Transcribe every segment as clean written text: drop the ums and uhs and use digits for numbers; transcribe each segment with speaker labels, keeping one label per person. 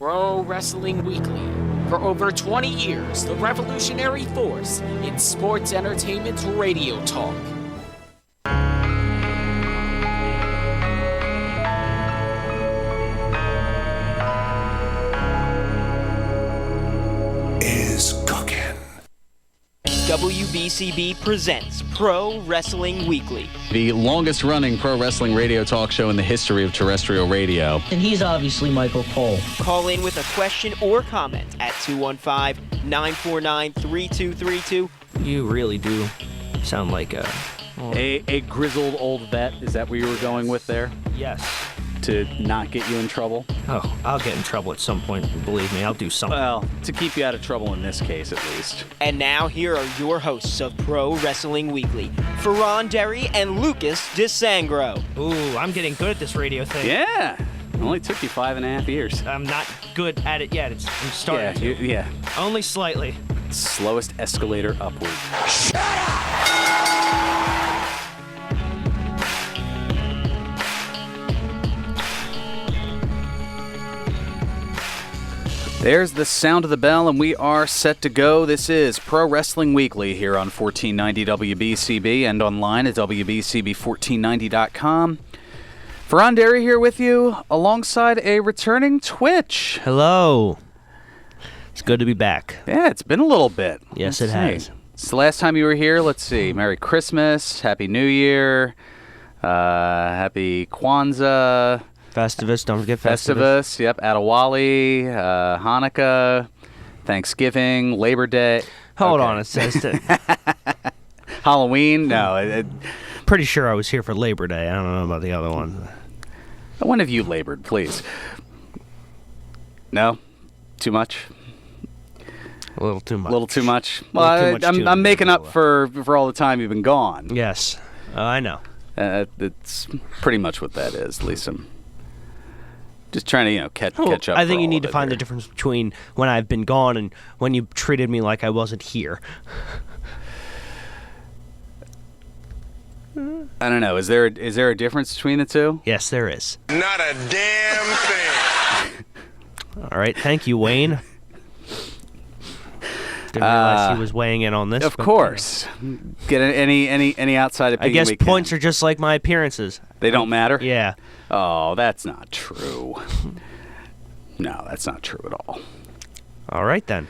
Speaker 1: Pro Wrestling Weekly. For over 20 years, the revolutionary force in sports entertainment radio talk.
Speaker 2: Is cooking.
Speaker 3: WBCB presents Pro Wrestling Weekly,
Speaker 4: the longest-running pro wrestling radio talk show in the history of terrestrial radio.
Speaker 5: And he's obviously Michael Cole.
Speaker 3: Call in with a question or comment at 215-949-3232.
Speaker 6: You really do sound like
Speaker 4: A grizzled old vet, is that where you were going with there?
Speaker 6: Yes.
Speaker 4: To not get you in trouble?
Speaker 6: Oh, I'll get in trouble at some point, believe me, I'll do something.
Speaker 4: Well, to keep you out of trouble in this case, at least.
Speaker 3: And now, here are your hosts of Pro Wrestling Weekly, Fearon and Lucas DeSangro.
Speaker 6: Ooh, I'm getting good at this radio thing.
Speaker 4: Yeah! Only took you 5.5 years.
Speaker 6: I'm not good at it yet. I'm starting to.
Speaker 4: Yeah.
Speaker 6: Only slightly.
Speaker 4: Slowest escalator upward.
Speaker 2: Shut up!
Speaker 4: There's the sound of the bell, and we are set to go. This is Pro Wrestling Weekly here on 1490 WBCB and online at WBCB1490.com. Fearon Derry here with you, alongside a returning Twitch.
Speaker 6: Hello. It's good to be back.
Speaker 4: Yeah, it's been a little bit.
Speaker 6: Yes, it has.
Speaker 4: It's the last time you were here. Let's see. Merry Christmas, Happy New Year, Happy Kwanzaa.
Speaker 6: Festivus, don't forget Festivus.
Speaker 4: Festivus, yep. Adewale, Hanukkah, Thanksgiving, Labor Day.
Speaker 6: Hold on, it says that.
Speaker 4: Halloween? No.
Speaker 6: Pretty sure I was here for Labor Day. I don't know about the other one.
Speaker 4: When have you labored, please? No? Too much?
Speaker 6: A little too much.
Speaker 4: A little too much? Well, I'm making up for all the time you've been gone.
Speaker 6: Yes. I know.
Speaker 4: It's pretty much what that is, at least I'm just trying to, catch up.
Speaker 6: I think you need to find the difference between when I've been gone and when you treated me like I wasn't here.
Speaker 4: I don't know. Is there a difference between the two?
Speaker 6: Yes, there is.
Speaker 2: Not a damn thing.
Speaker 6: All right. Thank you, Wayne. Didn't realize he was weighing in on this.
Speaker 4: Of course. Get any outside opinion.
Speaker 6: I guess points are just like my appearances.
Speaker 4: They don't matter?
Speaker 6: Yeah.
Speaker 4: Oh, that's not true. No, that's not true at all.
Speaker 6: All right, then.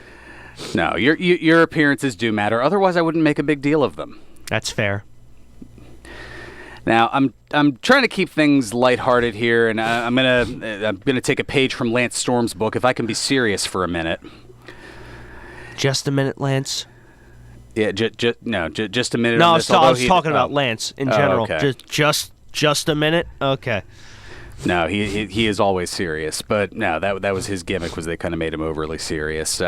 Speaker 4: No, your appearances do matter. Otherwise, I wouldn't make a big deal of them.
Speaker 6: That's fair.
Speaker 4: Now, I'm trying to keep things lighthearted here, and I'm gonna take a page from Lance Storm's book. If I can be serious for a minute.
Speaker 6: Just a minute, Lance.
Speaker 4: Yeah, just a minute.
Speaker 6: No,
Speaker 4: on
Speaker 6: I
Speaker 4: this,
Speaker 6: was talking about Lance in general.
Speaker 4: Okay.
Speaker 6: Just a minute. Okay.
Speaker 4: No, he is always serious, but no, that was his gimmick. Was they kind of made him overly serious.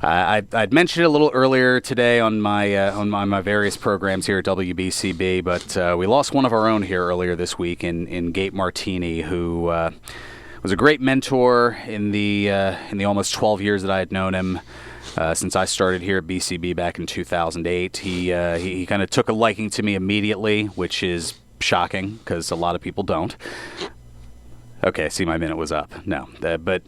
Speaker 4: I'd mentioned it a little earlier today on my various programs here at WBCB, but we lost one of our own here earlier this week in Gabe Martini, who was a great mentor in the almost 12 years that I had known him. Since I started here at BCB back in 2008, he kind of took a liking to me immediately, which is shocking because a lot of people don't. Okay, see, my minute was up. No, but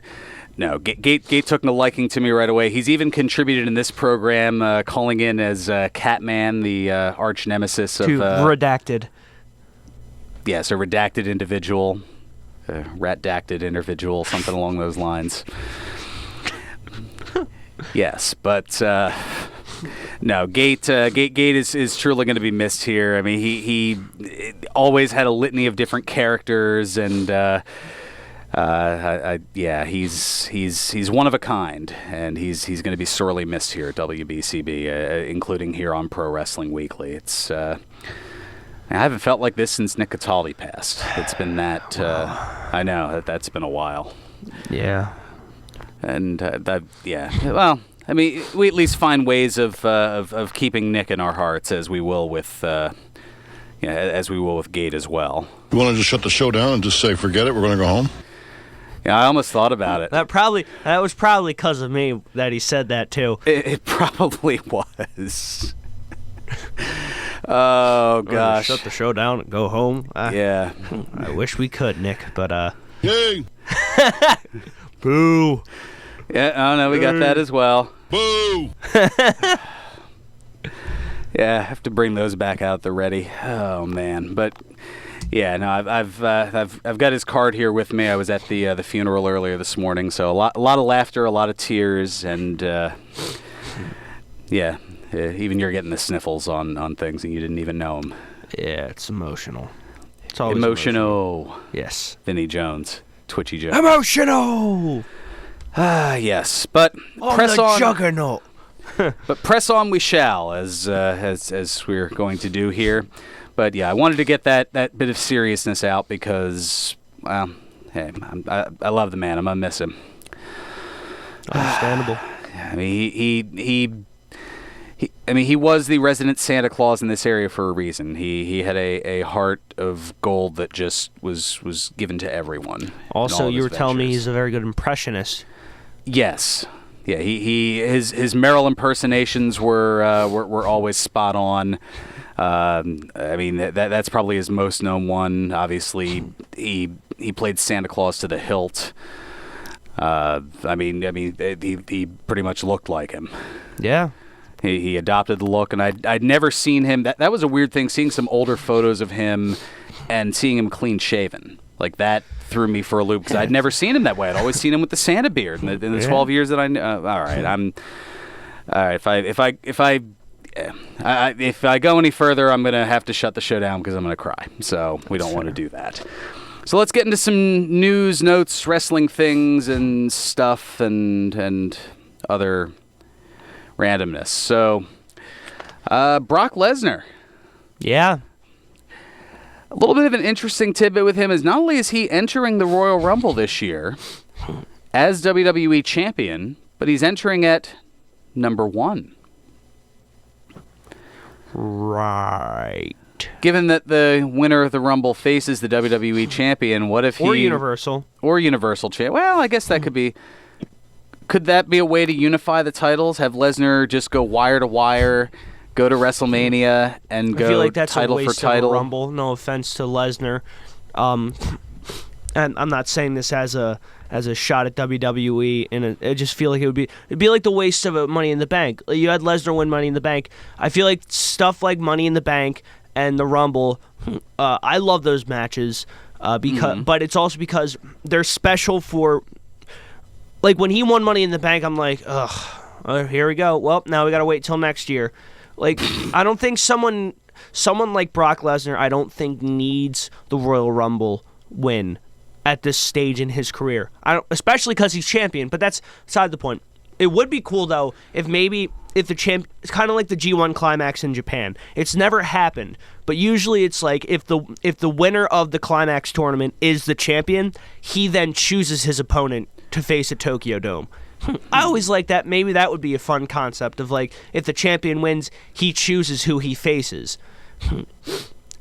Speaker 4: no, Gate took a liking to me right away. He's even contributed in this program, calling in as Catman, the arch nemesis of
Speaker 6: Redacted.
Speaker 4: Yes, a redacted individual, rat-dacted individual, something along those lines. Yes, but no, Gate is truly going to be missed here. I mean, he always had a litany of different characters, and he's one of a kind, and he's going to be sorely missed here at WBCB, including here on Pro Wrestling Weekly. It's I haven't felt like this since Nick Cataldi passed. It's been that I know that's been a while.
Speaker 6: Yeah.
Speaker 4: And well, I mean, we at least find ways of keeping Nick in our hearts, as we will with Gate as well.
Speaker 7: You want to just shut the show down and just say, forget it, we're going to go home?
Speaker 4: Yeah, I almost thought about it.
Speaker 6: That was probably because of me that he said that too.
Speaker 4: It probably was. Oh gosh!
Speaker 6: Shut the show down and go home.
Speaker 4: Yeah.
Speaker 6: I wish we could, Nick, but
Speaker 7: Yay!
Speaker 6: Boo.
Speaker 4: Yeah, oh no, we got that as well.
Speaker 7: Boo!
Speaker 4: Yeah, I have to bring those back out at the ready. Oh man, but yeah, no, I've got his card here with me. I was at the funeral earlier this morning, so a lot of laughter, a lot of tears, and yeah, even you're getting the sniffles on things and you didn't even know them.
Speaker 6: Yeah, it's emotional. It's always
Speaker 4: Emotional.
Speaker 6: Yes.
Speaker 4: Vinnie Jones, Twitchy Joe.
Speaker 6: Emotional.
Speaker 4: Ah, yes, but press
Speaker 6: the
Speaker 4: on.
Speaker 6: juggernaut.
Speaker 4: But press on we shall, as we're going to do here. But yeah, I wanted to get that bit of seriousness out because, well, hey, I love the man. I'm gonna miss him.
Speaker 6: Understandable.
Speaker 4: I mean, he was the resident Santa Claus in this area for a reason. He had a heart of gold that just was given to everyone.
Speaker 6: Also, you were telling me he's a very good impressionist.
Speaker 4: Yes. Yeah, his Merrill impersonations were always spot on. I mean that's probably his most known one. Obviously, he played Santa Claus to the hilt. I mean he pretty much looked like him.
Speaker 6: Yeah.
Speaker 4: He adopted the look, and I'd never seen him. That was a weird thing, seeing some older photos of him and seeing him clean shaven. Like that threw me for a loop because I'd never seen him that way. I'd always seen him with the Santa beard in the 12 years that I knew. All right, if I go any further, I'm gonna have to shut the show down because I'm gonna cry. So we don't want to do that. So let's get into some news, notes, wrestling things, and stuff, and other randomness. So Brock Lesnar.
Speaker 6: Yeah.
Speaker 4: A little bit of an interesting tidbit with him is not only is he entering the Royal Rumble this year as WWE champion, but he's entering at number 1.
Speaker 6: Right.
Speaker 4: Given that the winner of the Rumble faces the WWE champion, what if he...
Speaker 6: Or Universal.
Speaker 4: Or Universal champ. Well, I guess that could be... Could that be a way to unify the titles? Have Lesnar just go wire to wire, go to WrestleMania, and go
Speaker 6: I feel like that's
Speaker 4: title
Speaker 6: a waste
Speaker 4: for title?
Speaker 6: Of a Rumble. No offense to Lesnar. And I'm not saying this as a shot at WWE, and I just feel like it'd be like the waste of a Money in the Bank. You had Lesnar win Money in the Bank. I feel like stuff like Money in the Bank and the Rumble, I love those matches but it's also because they're special for, like when he won Money in the Bank, I'm like, ugh, here we go. Well, now we gotta wait till next year. Like I don't think someone like Brock Lesnar, I don't think needs the Royal Rumble win at this stage in his career. Especially because he's champion, but that's beside the point. It would be cool though if the champ, it's kind of like the G1 Climax in Japan. It's never happened, but usually it's like if the winner of the Climax tournament is the champion, he then chooses his opponent to face at Tokyo Dome. I always like that. Maybe that would be a fun concept of like if the champion wins, he chooses who he faces.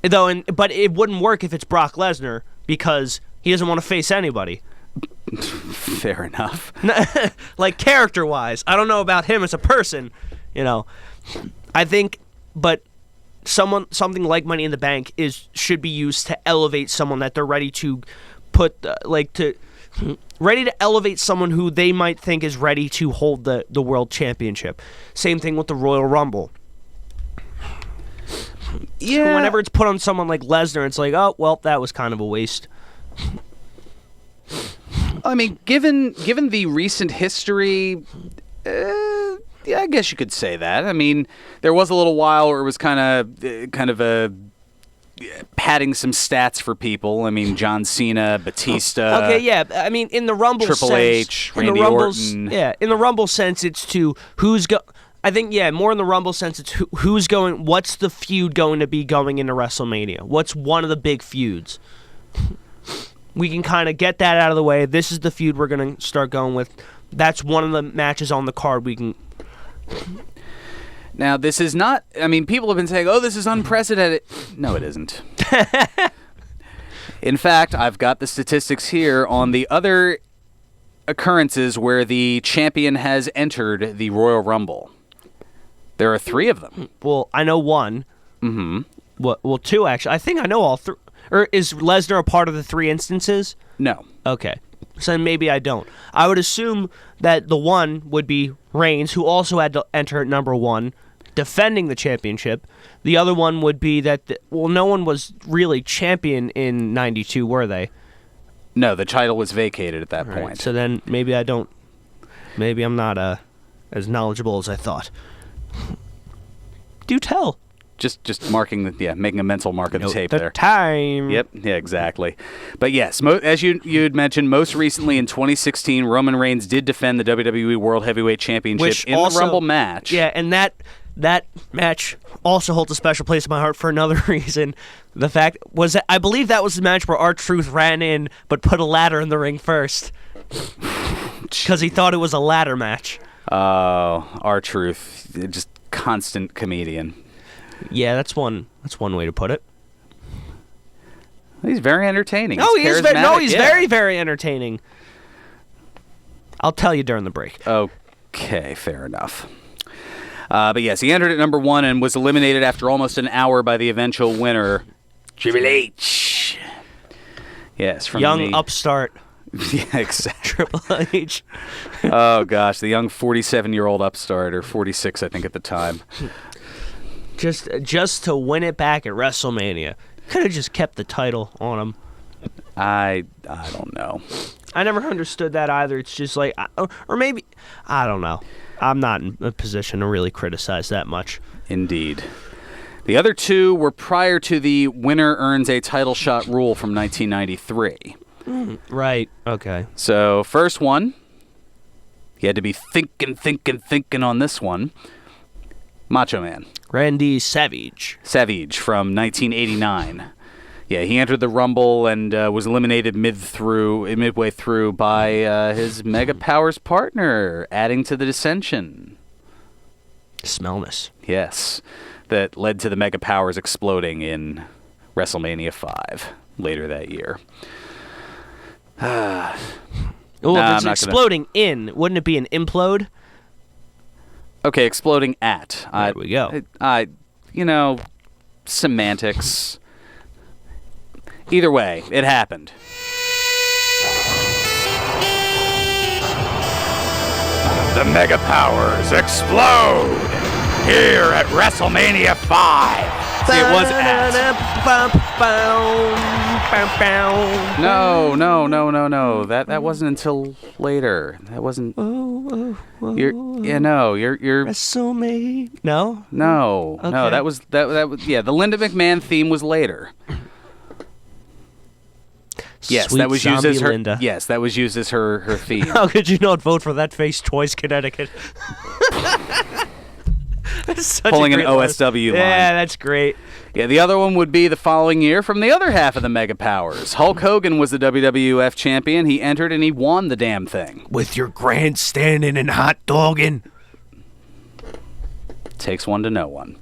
Speaker 6: But it wouldn't work if it's Brock Lesnar because he doesn't want to face anybody.
Speaker 4: Fair enough.
Speaker 6: Like character-wise, I don't know about him as a person. I think, but something like Money in the Bank should be used to elevate someone that they're ready to ready to elevate someone who they might think is ready to hold the world championship. Same thing with the Royal Rumble.
Speaker 4: Yeah.
Speaker 6: Whenever it's put on someone like Lesnar, it's like, oh, well, that was kind of a waste.
Speaker 4: I mean, given the recent history, yeah, I guess you could say that. I mean, there was a little while where it was kind of a padding some stats for people. I mean, John Cena, Batista.
Speaker 6: Okay, yeah. I mean, in the Rumble
Speaker 4: Triple
Speaker 6: sense,
Speaker 4: H, Randy Orton.
Speaker 6: Yeah, in the Rumble sense, it's to who's I think, yeah, more in the Rumble sense, it's who's going. What's the feud going to be going into WrestleMania? What's one of the big feuds? We can kind of get that out of the way. This is the feud we're going to start going with. That's one of the matches on the card we can...
Speaker 4: Now, this is not... I mean, people have been saying, oh, this is unprecedented. No, it isn't. In fact, I've got the statistics here on the other occurrences where the champion has entered the Royal Rumble. There are 3 of them.
Speaker 6: Well, I know one.
Speaker 4: Mm-hmm.
Speaker 6: Well, 2, actually. I think I know all 3. Or is Lesnar a part of the 3 instances?
Speaker 4: No.
Speaker 6: Okay. So then maybe I don't. I would assume that the one would be Reigns, who also had to enter at number 1, defending the championship. The other one would be that, no one was really champion in 92, were they?
Speaker 4: No, the title was vacated at that point.
Speaker 6: Right, so then maybe I don't. Maybe I'm not as knowledgeable as I thought. Do tell.
Speaker 4: Just marking making a mental mark of the tape there.
Speaker 6: Time.
Speaker 4: Yep. Yeah, exactly. But yes, as you'd mentioned, most recently in 2016, Roman Reigns did defend the WWE World Heavyweight Championship in the Rumble match.
Speaker 6: Yeah, and that match also holds a special place in my heart for another reason. The fact was that I believe that was the match where R-Truth ran in but put a ladder in the ring first. Because he thought it was a ladder match.
Speaker 4: Oh, R-Truth, just constant comedian.
Speaker 6: Yeah, that's one way to put it.
Speaker 4: He's very entertaining.
Speaker 6: No,
Speaker 4: he's
Speaker 6: he's very, very entertaining. I'll tell you during the break.
Speaker 4: Okay, fair enough. But yes, he entered at number 1 and was eliminated after almost an hour by the eventual winner, Triple H. Yes, from
Speaker 6: young upstart.
Speaker 4: Yeah, exactly.
Speaker 6: Triple H.
Speaker 4: Oh gosh, the young 47-year-old upstart, or 46, I think at the time.
Speaker 6: Just to win it back at WrestleMania. Could have just kept the title on him.
Speaker 4: I don't know.
Speaker 6: I never understood that either. It's just like, or maybe, I don't know. I'm not in a position to really criticize that much.
Speaker 4: Indeed. The other two were prior to the winner earns a title shot rule from 1993.
Speaker 6: Right. Okay.
Speaker 4: So, first one, you had to be thinking on this one. Macho Man.
Speaker 6: Randy Savage.
Speaker 4: Savage from 1989. Yeah, he entered the Rumble and was eliminated midway through by his Mega Powers partner, adding to the dissension.
Speaker 6: Smellness.
Speaker 4: Yes, that led to the Mega Powers exploding in WrestleMania 5 later that year.
Speaker 6: If it's exploding in, wouldn't it be an implode?
Speaker 4: Okay, exploding at.
Speaker 6: There we go.
Speaker 4: Semantics. Either way, it happened. The Mega Powers explode here at WrestleMania 5. See, it was at. No. That wasn't until later. That wasn't. You're
Speaker 6: WrestleMania. No.
Speaker 4: No. That was the Linda McMahon theme was later. Yes,
Speaker 6: Sweet
Speaker 4: that was used as her.
Speaker 6: Linda.
Speaker 4: Yes, that was used as her theme.
Speaker 6: How could you not vote for that face, Toys Connecticut?
Speaker 4: Pulling an OSW line.
Speaker 6: Yeah, that's great.
Speaker 4: Yeah, the other one would be the following year from the other half of the Mega Powers. Hulk Hogan was the WWF champion. He entered and he won the damn thing.
Speaker 6: With your grandstanding and hot dogging.
Speaker 4: Takes one to know one.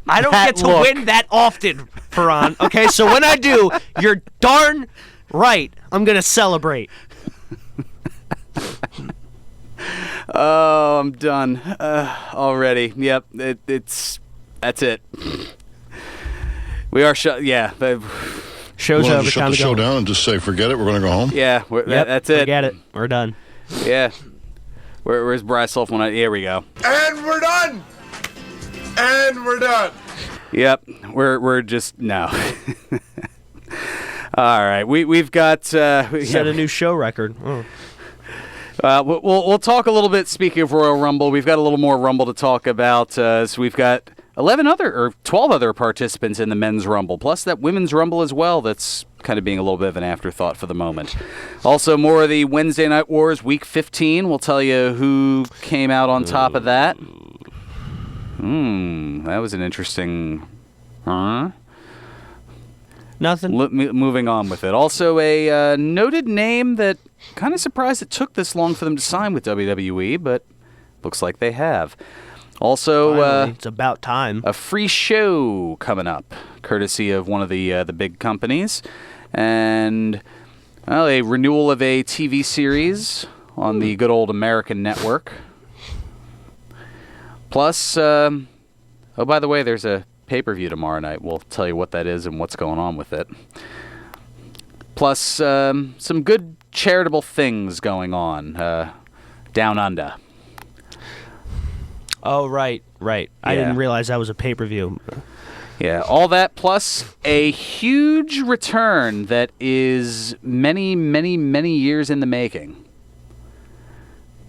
Speaker 6: I don't get to win that often, Fearon. Okay, so when I do, you're darn right. I'm going to celebrate.
Speaker 4: Oh, I'm done already. Yep, that's it. We are
Speaker 6: Show's
Speaker 7: We'll
Speaker 6: over.
Speaker 7: just shut the show down and just say, forget it, we're going to go home?
Speaker 4: Yeah, that's it.
Speaker 6: Forget it. We're done.
Speaker 4: Yeah. Where's Bryce Wolf? Here we go.
Speaker 2: And we're done.
Speaker 4: Yep, we're just no. All right, we've got
Speaker 6: Set a new show record. Oh.
Speaker 4: We'll talk a little bit. Speaking of Royal Rumble, we've got a little more Rumble to talk about. So we've got 12 other participants in the Men's Rumble, plus that Women's Rumble as well. That's kind of being a little bit of an afterthought for the moment. Also, more of the Wednesday Night Wars Week 15. We'll tell you who came out on top of that. That was an interesting.
Speaker 6: Nothing.
Speaker 4: Moving on with it. Also, a noted name that kind of surprised it took this long for them to sign with WWE, but looks like they have. Also,
Speaker 6: Finally, it's about time.
Speaker 4: A free show coming up, courtesy of one of the big companies, and a renewal of a TV series on the good old American network. Plus, by the way, there's a pay-per-view tomorrow night. We'll tell you what that is and what's going on with it. plus some good charitable things going on down under.
Speaker 6: Oh, right. I didn't realize that was a pay-per-view.
Speaker 4: Yeah, all that plus a huge return that is many, many, many years in the making.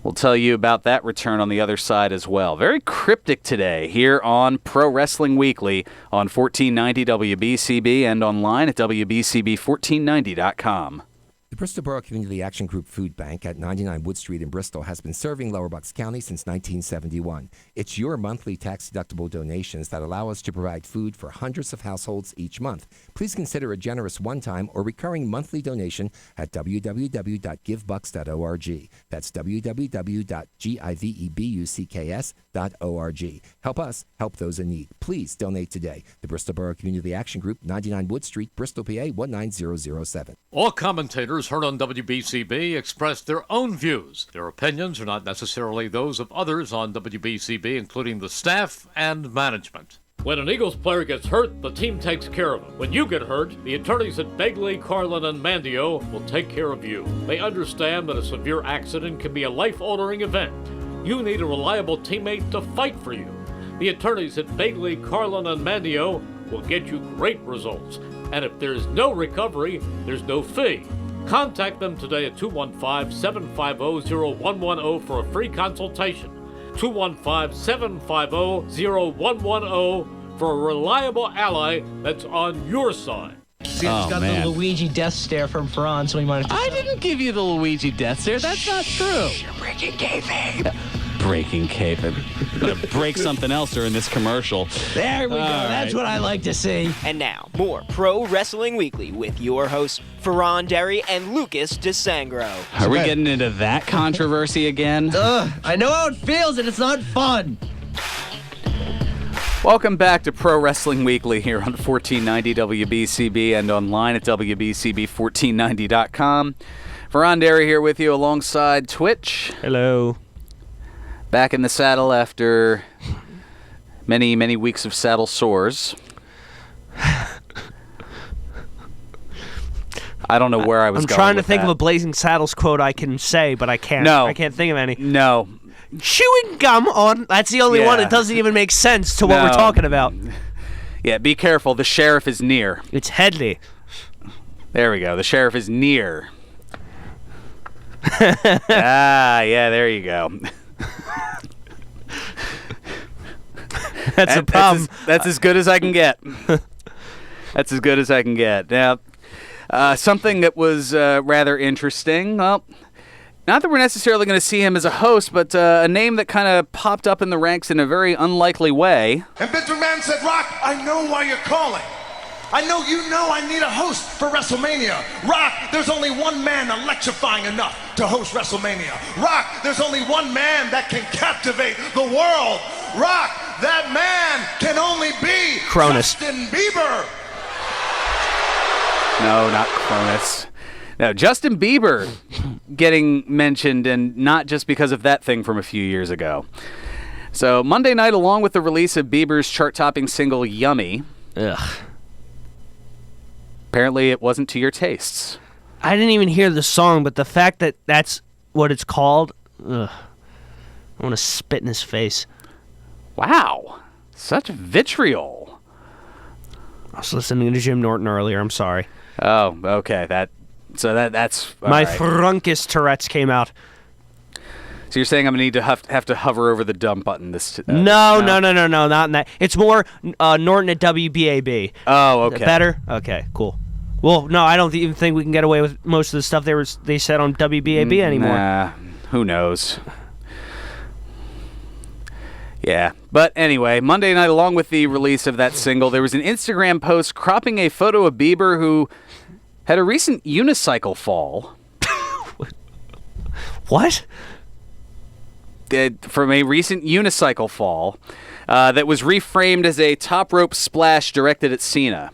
Speaker 4: We'll tell you about that return on the other side as well. Very cryptic today here on Pro Wrestling Weekly on 1490 WBCB and online at WBCB1490.com.
Speaker 8: The Bristol Borough Community Action Group Food Bank at 99 Wood Street in Bristol has been serving Lower Bucks County since 1971. It's your monthly tax-deductible donations that allow us to provide food for hundreds of households each month. Please consider a generous one-time or recurring monthly donation at www.givebucks.org. That's www.givebucks.org. Help us help those in need. Please donate today. The Bristol Borough Community Action Group, 99 Wood Street, Bristol, PA 19007.
Speaker 9: All commentators heard on WBCB express their own views. Their opinions are not necessarily those of others on WBCB, including the staff and management. When an Eagles player gets hurt, the team takes care of him. When you get hurt, the attorneys at Begley, Carlin, and Mandio will take care of you. They understand that a severe accident can be a life-altering event. You need a reliable teammate to fight for you. The attorneys at Begley, Carlin, and Mandio will get you great results. And if there's no recovery, there's no fee. Contact them today at 215-750-0110 for a free consultation. 215-750-0110 for a reliable ally that's on your side.
Speaker 5: See, he's got the Luigi death stare from Fearon, so he might have to...
Speaker 4: I didn't give you the Luigi death stare. That's not true.
Speaker 5: You're breaking kayfabe.
Speaker 4: Breaking kayfabe. Gonna break something else during this commercial.
Speaker 5: There we go. That's what I like to see.
Speaker 3: And now, more Pro Wrestling Weekly with your hosts, Fearon Derry and Lucas DeSangro.
Speaker 4: Are we getting into that controversy again?
Speaker 5: I know how it feels, and it's not fun.
Speaker 4: Welcome back to Pro Wrestling Weekly here on 1490 WBCB and online at WBCB1490.com. Fearon Derry here with you alongside Twitch.
Speaker 6: Hello.
Speaker 4: Back in the saddle after many, many weeks of saddle sores. I don't know where I was
Speaker 6: I'm
Speaker 4: going
Speaker 6: trying to
Speaker 4: with
Speaker 6: think
Speaker 4: that.
Speaker 6: of a Blazing Saddles quote I can say, but I can't.
Speaker 4: No.
Speaker 6: I can't think of any.
Speaker 4: No.
Speaker 6: Chewing gum on. That's the only one.
Speaker 4: Yeah.
Speaker 6: It doesn't even make sense to what we're
Speaker 4: No.
Speaker 6: talking about.
Speaker 4: Yeah, be careful. The sheriff is near.
Speaker 6: It's Headley.
Speaker 4: There we go. The sheriff is near. Yeah, there you go.
Speaker 6: That's a problem.
Speaker 4: That's as good as I can get. That's as good as I can get. Now, something that was rather interesting. Well, not that we're necessarily going to see him as a host, but a name that kind of popped up in the ranks in a very unlikely way.
Speaker 2: And Vince McMahon said, Rock, I know why you're calling. I know you know I need a host for WrestleMania. Rock, there's only one man electrifying enough to host WrestleMania. Rock, there's only one man that can captivate the world. Rock, that man can only be
Speaker 6: Cronus.
Speaker 2: Justin Bieber.
Speaker 4: No, not Cronus. No, Justin Bieber getting mentioned, and not just because of that thing from a few years ago. So Monday night, along with the release of Bieber's chart-topping single "Yummy," apparently it wasn't to your tastes.
Speaker 6: I didn't even hear the song, but the fact that that's what it's called, I want to spit in his face.
Speaker 4: Wow, such vitriol.
Speaker 6: I was listening to Jim Norton earlier. I'm sorry.
Speaker 4: Oh, okay. That's all
Speaker 6: My
Speaker 4: right.
Speaker 6: Fruncus Tourette's came out.
Speaker 4: So you're saying I'm gonna need to have to hover over the dumb button this?
Speaker 6: No, not in that. It's more Norton at WBAB.
Speaker 4: Oh, okay.
Speaker 6: Better? Okay, cool. Well, no, I don't even think we can get away with most of the stuff they said on WBAB anymore.
Speaker 4: Nah, who knows? Yeah, but anyway, Monday night, along with the release of that single, there was an Instagram post cropping a photo of Bieber who had a recent unicycle fall.
Speaker 6: What?
Speaker 4: From a recent unicycle fall that was reframed as a top rope splash directed at Cena.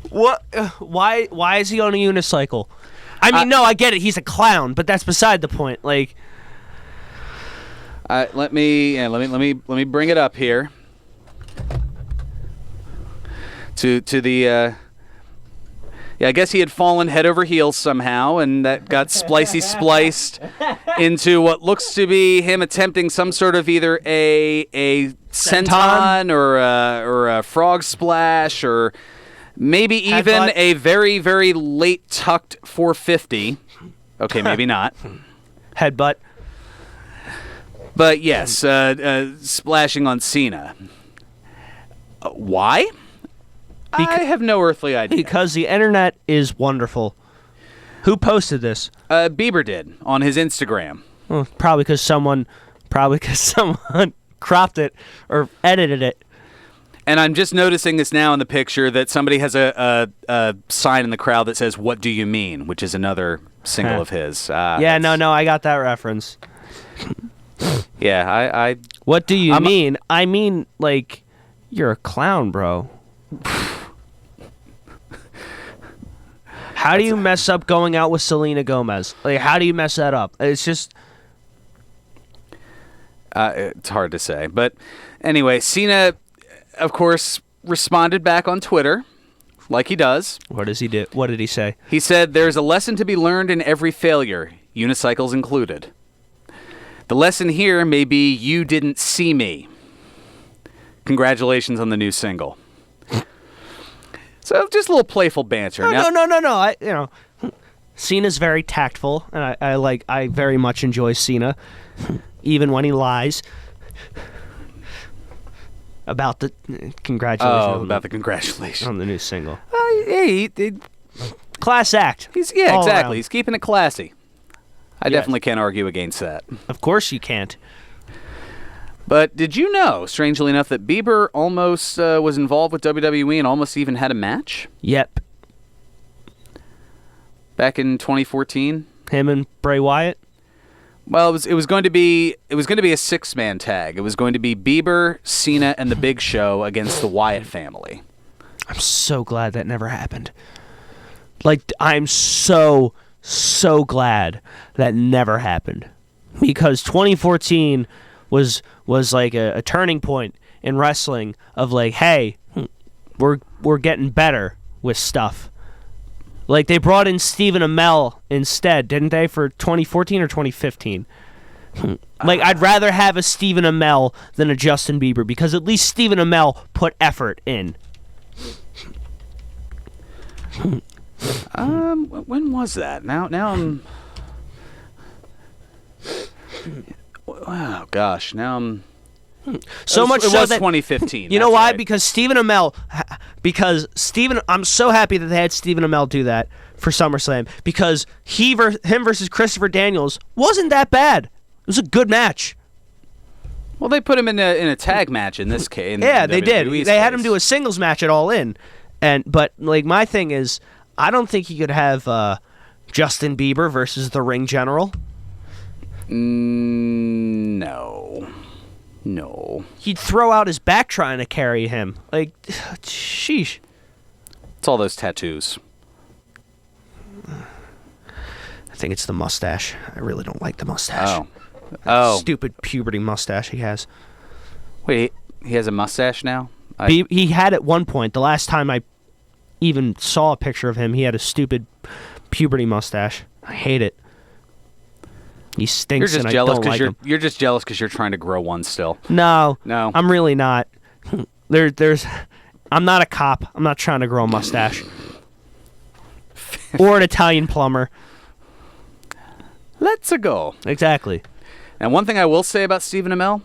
Speaker 6: What? Why is he on a unicycle? I mean, no, I get it. He's a clown, but that's beside the point. Like,
Speaker 4: let me bring it up here. to the. Yeah, I guess he had fallen head over heels somehow, and that got spliced into what looks to be him attempting some sort of either a senton or a frog splash, or maybe even a very, very late tucked 450. Okay, maybe not.
Speaker 6: Headbutt.
Speaker 4: But yes, splashing on Cena. Why? I have no earthly idea.
Speaker 6: Because the internet is wonderful. Who posted this?
Speaker 4: Bieber did on his Instagram.
Speaker 6: Well, probably because someone cropped it or edited it.
Speaker 4: And I'm just noticing this now in the picture that somebody has a sign in the crowd that says, "What do you mean?" which is another single of his.
Speaker 6: Yeah, no, I got that reference.
Speaker 4: Yeah, I
Speaker 6: What do you mean? I mean, like, you're a clown, bro. How do you mess up going out with Selena Gomez? Like, how do you mess that up? It's just...
Speaker 4: it's hard to say. But anyway, Cena, of course, responded back on Twitter, like he does.
Speaker 6: What does he do? What did he say?
Speaker 4: He said, "There's a lesson to be learned in every failure, unicycles included. The lesson here may be you didn't see me. Congratulations on the new single." So just a little playful banter.
Speaker 6: No. Cena's very tactful, and I very much enjoy Cena, even when he lies about the congratulations.
Speaker 4: Oh, about the congratulations
Speaker 6: on the new single.
Speaker 4: Hey,
Speaker 6: class act.
Speaker 4: Exactly. Around. He's keeping it classy. I definitely can't argue against that.
Speaker 6: Of course you can't.
Speaker 4: But did you know, strangely enough, that Bieber almost was involved with WWE and almost even had a match?
Speaker 6: Yep.
Speaker 4: Back in 2014.
Speaker 6: Him and Bray Wyatt?
Speaker 4: Well, it was going to be a 6-man tag. It was going to be Bieber, Cena, and the Big Show against the Wyatt family.
Speaker 6: I'm so glad that never happened. Like, I'm so glad that never happened, because 2014 was like a turning point in wrestling of like, hey, we're getting better with stuff. Like, they brought in Stephen Amell instead, didn't they, for 2014 or 2015? Like, I'd rather have a Stephen Amell than a Justin Bieber, because at least Stephen Amell put effort in.
Speaker 4: When was that? Now I'm... Wow, gosh, now I'm...
Speaker 6: So much so
Speaker 4: it was
Speaker 6: that
Speaker 4: 2015.
Speaker 6: You know why?
Speaker 4: Right.
Speaker 6: Because Stephen Amell. I'm so happy that they had Stephen Amell do that for SummerSlam, because him versus Christopher Daniels wasn't that bad. It was a good match.
Speaker 4: Well, they put him in a tag match in this case.
Speaker 6: Yeah, they did. They had him do a singles match at All In, but like, my thing is, I don't think you could have Justin Bieber versus the Ring General.
Speaker 4: No.
Speaker 6: He'd throw out his back trying to carry him. Like, sheesh.
Speaker 4: It's all those tattoos.
Speaker 6: I think it's the mustache. I really don't like the mustache.
Speaker 4: Oh.
Speaker 6: Stupid puberty mustache he has.
Speaker 4: Wait, he has a mustache now?
Speaker 6: He had at one point. The last time I even saw a picture of him, he had a stupid puberty mustache. I hate it. He stinks.
Speaker 4: You're just
Speaker 6: and
Speaker 4: jealous
Speaker 6: because
Speaker 4: you're just jealous because you're trying to grow one still.
Speaker 6: No,
Speaker 4: I'm
Speaker 6: really not. I'm not a cop. I'm not trying to grow a mustache or an Italian plumber.
Speaker 4: Let's go.
Speaker 6: Exactly.
Speaker 4: And one thing I will say about Stephen Amell,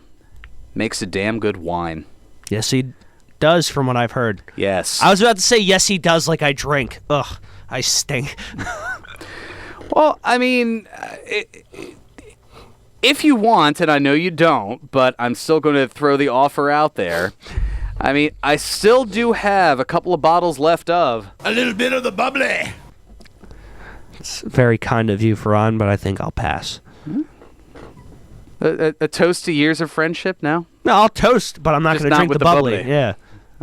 Speaker 4: makes a damn good wine.
Speaker 6: Yes, he does, from what I've heard.
Speaker 4: Yes.
Speaker 6: I was about to say yes, he does, like I drink. Ugh, I stink.
Speaker 4: Well, I mean, if you want, and I know you don't, but I'm still going to throw the offer out there. I mean, I still do have a couple of bottles left of
Speaker 2: a little bit of the bubbly.
Speaker 6: It's very kind of you, Fearon, but I think I'll pass.
Speaker 4: A toast to years of friendship now?
Speaker 6: No, I'll toast, but I'm not going to drink the bubbly. Yeah.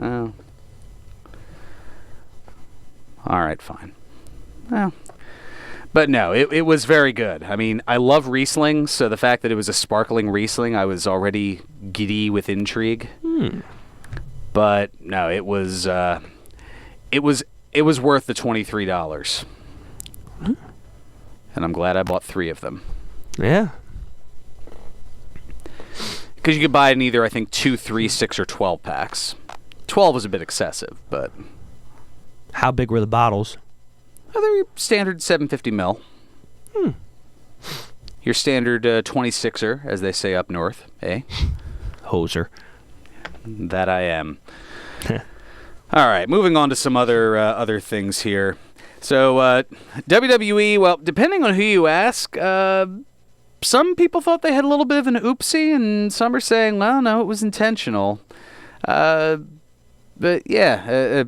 Speaker 4: Oh. All right, fine. Well, but no, it was very good. I mean, I love Riesling, so the fact that it was a sparkling Riesling, I was already giddy with intrigue. But no, it was It was worth the $23. And I'm glad I bought 3 of them.
Speaker 6: Yeah.
Speaker 4: Because you could buy it in either, I think, 2, 3, 6, or 12 packs. 12 was a bit excessive, but...
Speaker 6: How big were the bottles?
Speaker 4: They're standard 750 ml. Your standard 26er, as they say up north, eh?
Speaker 6: Hoser.
Speaker 4: That I am. All right, moving on to some other things here. So, WWE, well, depending on who you ask, some people thought they had a little bit of an oopsie, and some are saying, well, no, it was intentional. But, yeah,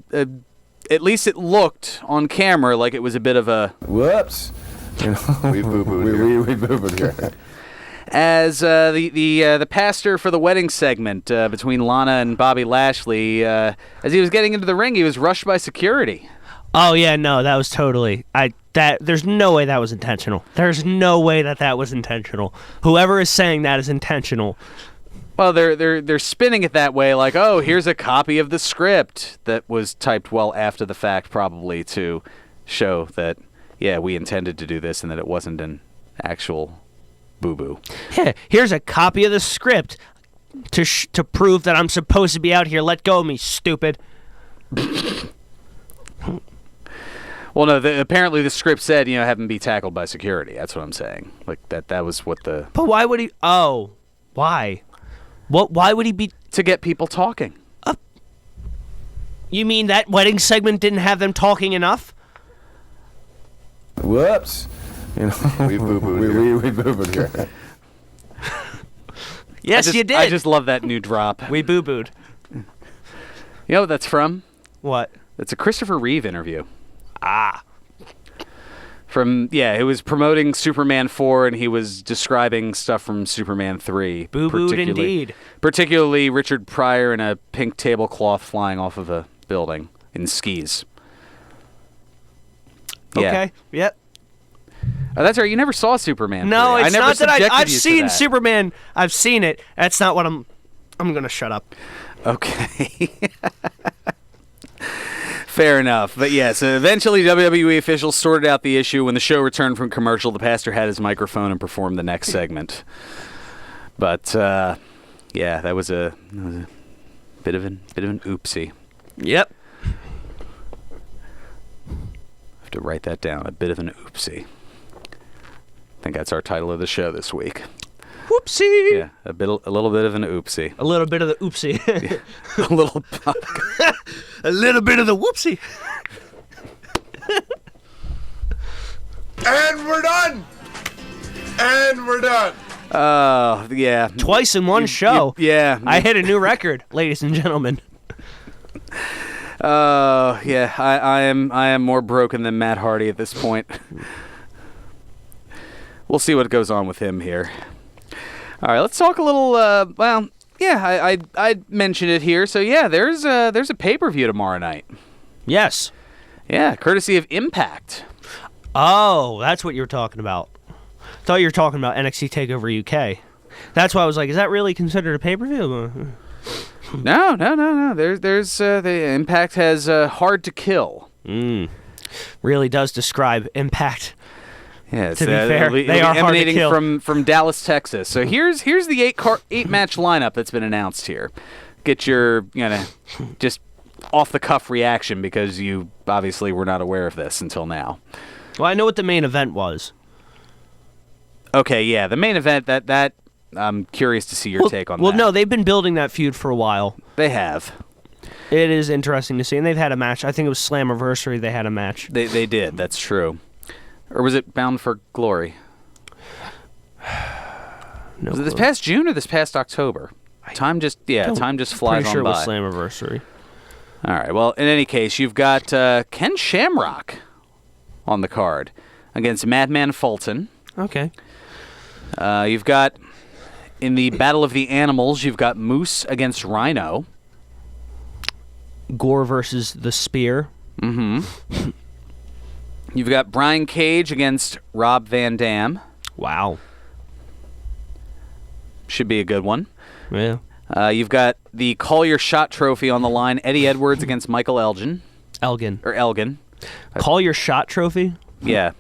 Speaker 4: at least it looked on camera like it was a bit of a...
Speaker 10: Whoops. We boo-booed here.
Speaker 4: As the pastor for the wedding segment between Lana and Bobby Lashley, as he was getting into the ring, he was rushed by security.
Speaker 6: Oh yeah, no, that was totally there's no way that was intentional. There's no way that was intentional. Whoever is saying that is intentional.
Speaker 4: Well, they're spinning it that way, like, oh, here's a copy of the script that was typed well after the fact, probably to show that, yeah, we intended to do this and that it wasn't an actual boo-boo.
Speaker 6: Yeah, here's a copy of the script to prove that I'm supposed to be out here. Let go of me, stupid.
Speaker 4: Well, no, apparently the script said, have him be tackled by security. That's what I'm saying. Like, that was what the...
Speaker 6: But why would he... Oh, why? Why would he be...
Speaker 4: To get people talking.
Speaker 6: You mean that wedding segment didn't have them talking enough?
Speaker 10: Whoops. We boo-booed here.
Speaker 6: Yes, you did.
Speaker 4: I just love that new drop.
Speaker 6: We boo-booed.
Speaker 4: You know what that's from?
Speaker 6: What?
Speaker 4: It's a Christopher Reeve interview.
Speaker 6: Ah.
Speaker 4: It was promoting Superman 4, and he was describing stuff from Superman 3.
Speaker 6: Boo-booed indeed.
Speaker 4: Particularly Richard Pryor in a pink tablecloth flying off of a building in skis. Yeah.
Speaker 6: Okay, yep.
Speaker 4: Oh, that's right, you never saw Superman 3.
Speaker 6: No, it's not that I've seen
Speaker 4: that.
Speaker 6: Superman. I've seen it. That's not what I'm going to shut up.
Speaker 4: Okay. Fair enough. But yeah, so eventually WWE officials sorted out the issue. When the show returned from commercial, the pastor had his microphone and performed the next segment. But, yeah, that was a bit of an oopsie.
Speaker 6: Yep.
Speaker 4: Have to write that down. A bit of an oopsie. I think that's our title of the show this week.
Speaker 6: Whoopsie.
Speaker 4: Yeah, a little bit of an oopsie.
Speaker 6: A little bit of the oopsie.
Speaker 4: Yeah, a little
Speaker 6: a little bit of the whoopsie.
Speaker 10: And we're done.
Speaker 4: Oh, yeah.
Speaker 6: Twice in one show.
Speaker 4: Yeah.
Speaker 6: I hit a new record, ladies and gentlemen.
Speaker 4: Yeah. I am more broken than Matt Hardy at this point. We'll see what goes on with him here. All right, let's talk a little. I mentioned it here. So yeah, there's a pay-per-view tomorrow night.
Speaker 6: Yes.
Speaker 4: Yeah, courtesy of Impact.
Speaker 6: Oh, that's what you were talking about. Thought you were talking about NXT TakeOver UK. That's why I was like, is that really considered a pay-per-view?
Speaker 4: No. There's the Impact has Hard to Kill.
Speaker 6: Really does describe Impact.
Speaker 4: Yeah,
Speaker 6: to be fair, they are hard to kill.
Speaker 4: From Dallas, Texas. So here's the 8-match lineup that's been announced here. Get your just off the cuff reaction because you obviously were not aware of this until now.
Speaker 6: Well, I know what the main event was.
Speaker 4: Okay, yeah, the main event that I'm curious to see your take on that.
Speaker 6: Well, no, they've been building that feud for a while.
Speaker 4: They have.
Speaker 6: It is interesting to see, and they've had a match. I think it was Slammiversary. They had a match.
Speaker 4: They did. That's true. Or was it Bound for Glory?
Speaker 6: No
Speaker 4: was it this past June or this past October? Time just flies
Speaker 6: pretty sure
Speaker 4: on by.
Speaker 6: It was Slammiversary.
Speaker 4: All right. Well, in any case, you've got Ken Shamrock on the card against Madman Fulton.
Speaker 6: Okay.
Speaker 4: You've got in the Battle of the Animals, you've got Moose against Rhino.
Speaker 6: Gore versus the Spear.
Speaker 4: Mm-hmm. You've got Brian Cage against Rob Van Dam.
Speaker 6: Wow.
Speaker 4: Should be a good one.
Speaker 6: Yeah.
Speaker 4: You've got the Call Your Shot trophy on the line. Eddie Edwards against Michael Elgin.
Speaker 6: Elgin.
Speaker 4: Or Elgin.
Speaker 6: Call your shot trophy?
Speaker 4: Yeah.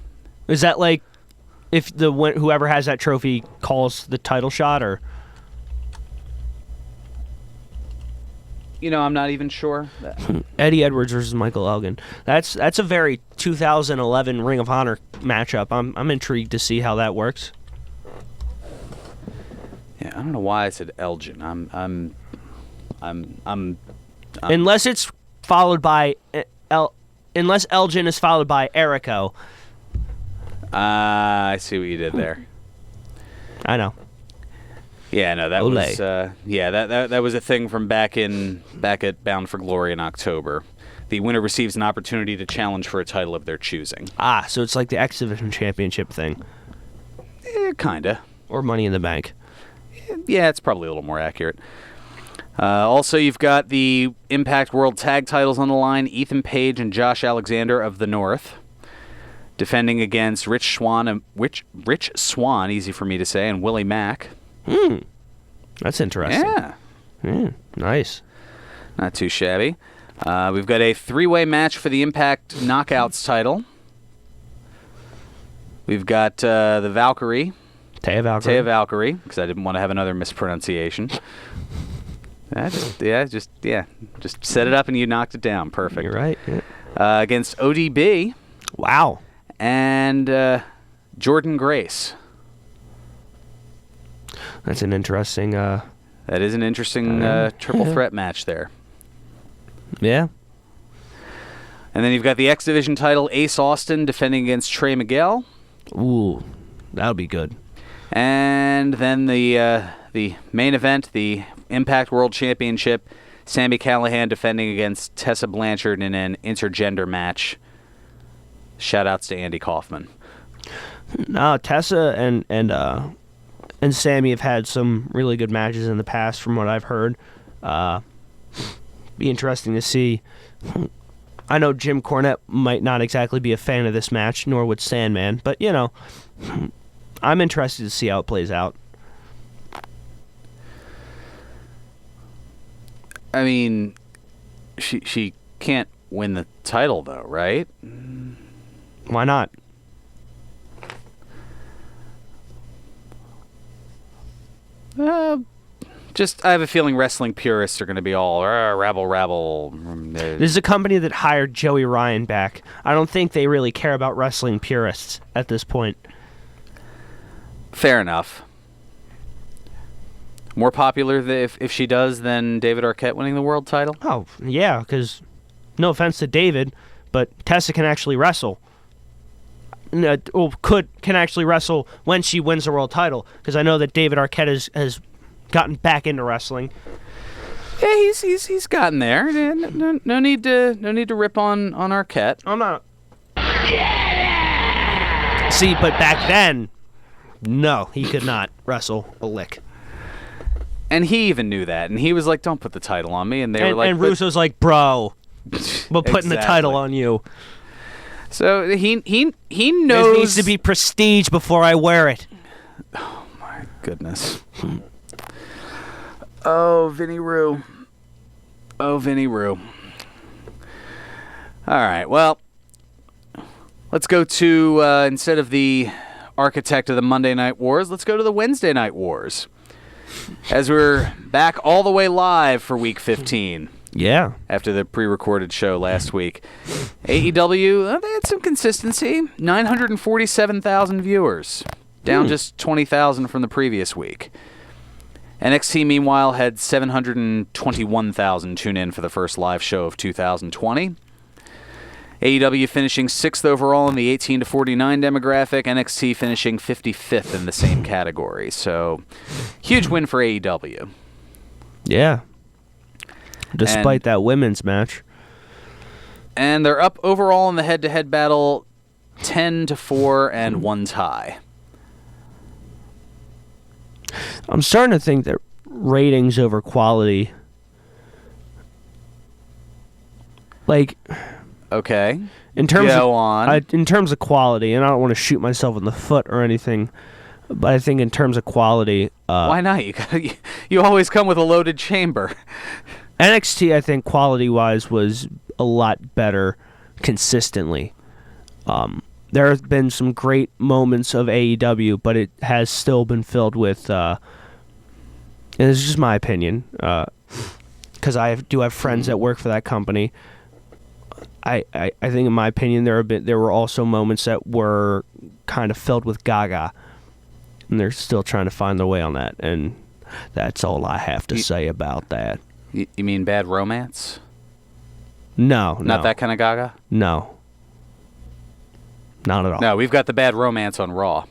Speaker 6: Is that like if whoever has that trophy calls the title shot, or?
Speaker 4: I'm not even sure.
Speaker 6: Eddie Edwards versus Michael Elgin. That's a very 2011 Ring of Honor matchup. I'm intrigued to see how that works.
Speaker 4: Yeah, I don't know why I said Elgin. I'm
Speaker 6: unless it's followed by unless Elgin is followed by Erico.
Speaker 4: I see what you did there.
Speaker 6: I know.
Speaker 4: Yeah, no, that
Speaker 6: Olay.
Speaker 4: was that was a thing from back at Bound for Glory in October. The winner receives an opportunity to challenge for a title of their choosing.
Speaker 6: So it's like the X Division Championship thing.
Speaker 4: Kinda.
Speaker 6: Or Money in the Bank.
Speaker 4: Yeah, it's probably a little more accurate. Also, you've got the Impact World Tag titles on the line. Ethan Page and Josh Alexander of the North defending against Rich Swann, easy for me to say, and Willie Mack.
Speaker 6: That's interesting.
Speaker 4: Yeah.
Speaker 6: Nice.
Speaker 4: Not too shabby. We've got a three-way match for the Impact Knockouts title. We've got the Valkyrie.
Speaker 6: Taya
Speaker 4: Valkyrie, because I didn't want to have another mispronunciation. Just set it up and you knocked it down. Perfect.
Speaker 6: You're right. Yeah.
Speaker 4: Against ODB.
Speaker 6: Wow.
Speaker 4: And Jordan Grace.
Speaker 6: That's an interesting...
Speaker 4: that is an interesting triple threat match there.
Speaker 6: Yeah.
Speaker 4: And then you've got the X Division title, Ace Austin defending against Trey Miguel.
Speaker 6: Ooh, that'll be good.
Speaker 4: And then the main event, the Impact World Championship, Sami Callihan defending against Tessa Blanchard in an intergender match. Shoutouts to Andy Kaufman.
Speaker 6: No, Tessa and Sami have had some really good matches in the past, from what I've heard. Be interesting to see. I know Jim Cornette might not exactly be a fan of this match, nor would Sandman, but I'm interested to see how it plays out.
Speaker 4: I mean, she can't win the title though, right?
Speaker 6: Why not?
Speaker 4: I have a feeling wrestling purists are going to be all rabble.
Speaker 6: This is a company that hired Joey Ryan back. I don't think they really care about wrestling purists at this point.
Speaker 4: Fair enough. More popular if she does than David Arquette winning the world title?
Speaker 6: Oh, yeah, because no offense to David, but Tessa can actually wrestle. Can actually wrestle when she wins the world title, because I know that David Arquette has gotten back into wrestling.
Speaker 4: Yeah, he's gotten there. No need to rip on Arquette.
Speaker 6: I'm not. See, but back then, no, he could not wrestle a lick.
Speaker 4: And he even knew that, and he was like, "Don't put the title on me." And they were like,
Speaker 6: and Russo's like, "Bro, we're putting the title on you."
Speaker 4: So he knows
Speaker 6: there needs to be prestige before I wear it.
Speaker 4: Oh my goodness. Oh, Vinny Roo. All right, well, let's go to, instead of the architect of the Monday Night Wars, let's go to the Wednesday Night Wars. As we're back all the way live for Week 15.
Speaker 6: Yeah.
Speaker 4: After the pre-recorded show last week. AEW, they had some consistency. 947,000 viewers. Down just 20,000 from the previous week. NXT, meanwhile, had 721,000 tune in for the first live show of 2020. AEW finishing 6th overall in the 18 to 49 demographic. NXT finishing 55th in the same category. So, huge win for AEW.
Speaker 6: Yeah. Despite that women's match.
Speaker 4: And they're up overall in the head-to-head battle 10-4 and 1 tie.
Speaker 6: I'm starting to think that ratings over quality. Like,
Speaker 4: okay.
Speaker 6: In terms
Speaker 4: Go on.
Speaker 6: In terms of quality, and I don't want to shoot myself in the foot or anything, but I think in terms of quality,
Speaker 4: why not? You always come with a loaded chamber.
Speaker 6: NXT, I think, quality-wise, was a lot better consistently. There have been some great moments of AEW, but it has still been filled with, and it's just my opinion, because I do have friends that work for that company. I think, in my opinion, there were also moments that were kind of filled with gaga, and they're still trying to find their way on that, and that's all I have to say about that.
Speaker 4: You mean bad romance?
Speaker 6: No.
Speaker 4: Not that kind of gaga?
Speaker 6: No. Not at all.
Speaker 4: No, we've got the bad romance on Raw.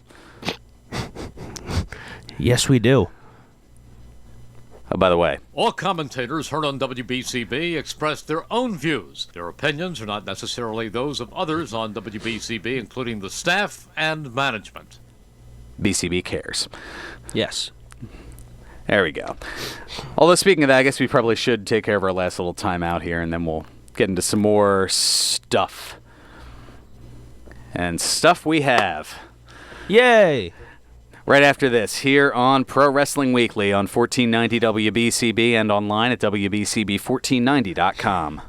Speaker 6: Yes, we do.
Speaker 4: Oh, by the way,
Speaker 9: all commentators heard on WBCB express their own views. Their opinions are not necessarily those of others on WBCB, including the staff and management.
Speaker 4: BCB cares.
Speaker 6: Yes.
Speaker 4: There we go. Although, speaking of that, I guess we probably should take care of our last little time out here, and then we'll get into some more stuff. And stuff we have.
Speaker 6: Yay!
Speaker 4: Right after this, here on Pro Wrestling Weekly on 1490 WBCB and online at WBCB1490.com.